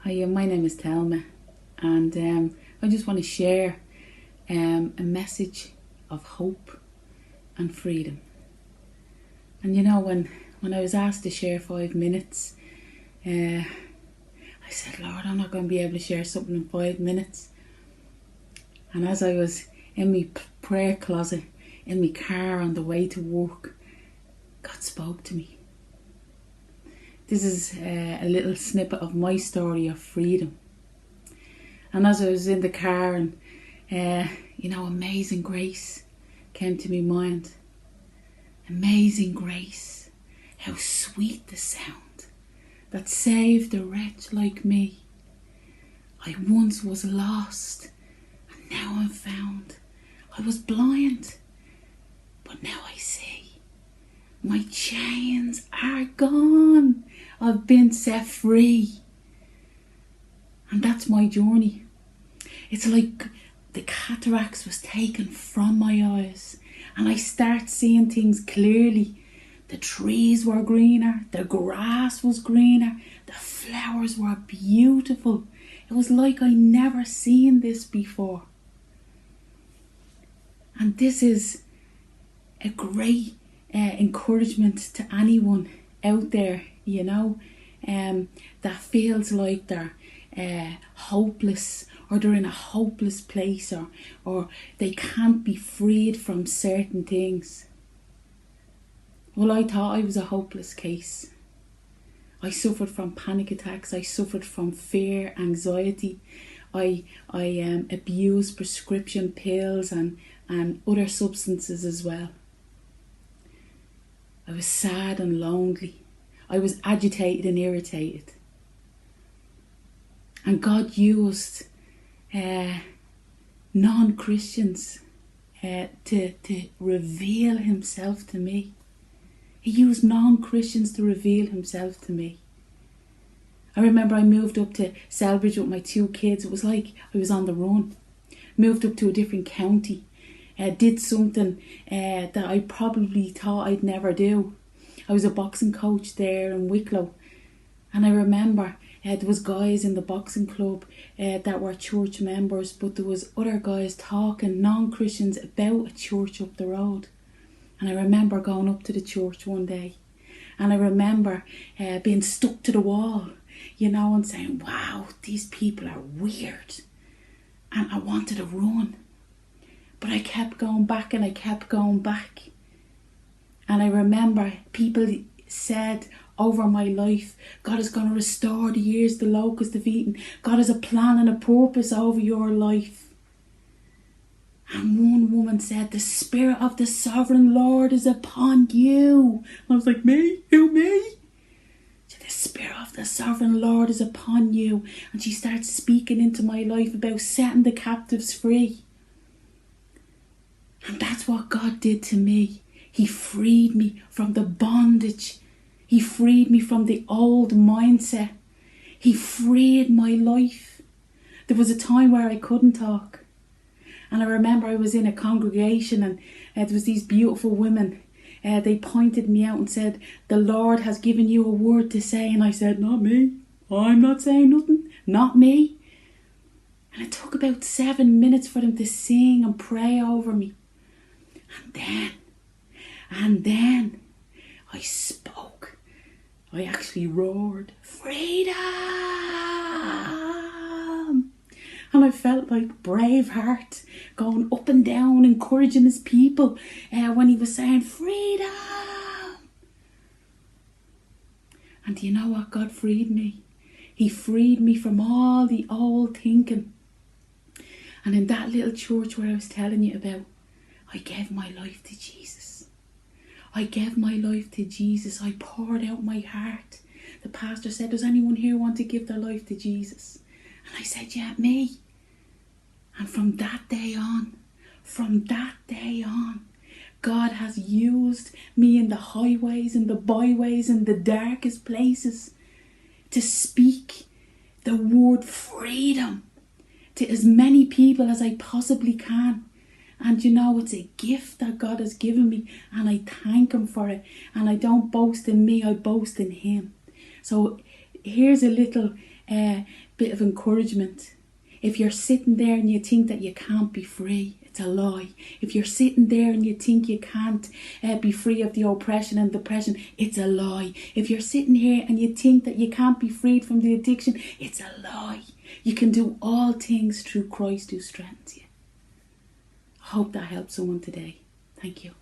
Hi, my name is Thelma, and I just want to share a message of hope and freedom. And when I was asked to share 5 minutes, I said, Lord, I'm not going to be able to share something in 5 minutes. And as I was in my prayer closet, in my car on the way to work, God spoke to me. This is a little snippet of my story of freedom. And as I was in the car and, Amazing Grace came to my mind. Amazing Grace, how sweet the sound that saved a wretch like me. I once was lost and now I'm found. I was blind, but now I see. My chains are gone. I've been set free. And that's my journey. It's like the cataracts was taken from my eyes and I start seeing things clearly. The trees were greener, the grass was greener, the flowers were beautiful. It was like I never seen this before. And this is a great encouragement to anyone out there, that feels like they're hopeless, or they're in a hopeless place, or they can't be freed from certain things. Well, I thought I was a hopeless case. I suffered from panic attacks. I suffered from fear, anxiety. I abused prescription pills and other substances as well. I was sad and lonely. I was agitated and irritated. And God used non-Christians to reveal himself to me. He used non-Christians to reveal himself to me. I remember I moved up to Selbridge with my 2 kids. It was like I was on the run. Moved up to a different county. Did something that I probably thought I'd never do. I was a boxing coach there in Wicklow. And I remember there was guys in the boxing club that were church members, but there was other guys talking, non-Christians, about a church up the road. And I remember going up to the church one day, and I remember being stuck to the wall, and saying, wow, these people are weird. And I wanted to run. But I kept going back and I kept going back. And I remember people said over my life, God is going to restore the years the locusts have eaten. God has a plan and a purpose over your life. And one woman said, the Spirit of the Sovereign Lord is upon you. And I was like, me? Who, me? She said, the Spirit of the Sovereign Lord is upon you. And she started speaking into my life about setting the captives free. And that's what God did to me. He freed me from the bondage. He freed me from the old mindset. He freed my life. There was a time where I couldn't talk. And I remember I was in a congregation and there was these beautiful women. They pointed me out and said, the Lord has given you a word to say. And I said, not me. I'm not saying nothing. Not me. And it took about 7 minutes for them to sing and pray over me. And then I spoke. I actually roared, freedom! And I felt like Braveheart going up and down, encouraging his people when he was saying, freedom! And do you know what? God freed me. He freed me from all the old thinking. And in that little church where I was telling you about, I gave my life to Jesus. I gave my life to Jesus. I poured out my heart. The pastor said, does anyone here want to give their life to Jesus? And I said, yeah, me. And from that day on, God has used me in the highways and the byways and the darkest places to speak the word freedom to as many people as I possibly can. And it's a gift that God has given me, and I thank him for it. And I don't boast in me, I boast in him. So here's a little bit bit of encouragement. If you're sitting there and you think that you can't be free, it's a lie. If you're sitting there and you think you can't be free of the oppression and depression, it's a lie. If you're sitting here and you think that you can't be freed from the addiction, it's a lie. You can do all things through Christ who strengthens you. I hope that helps someone today. Thank you.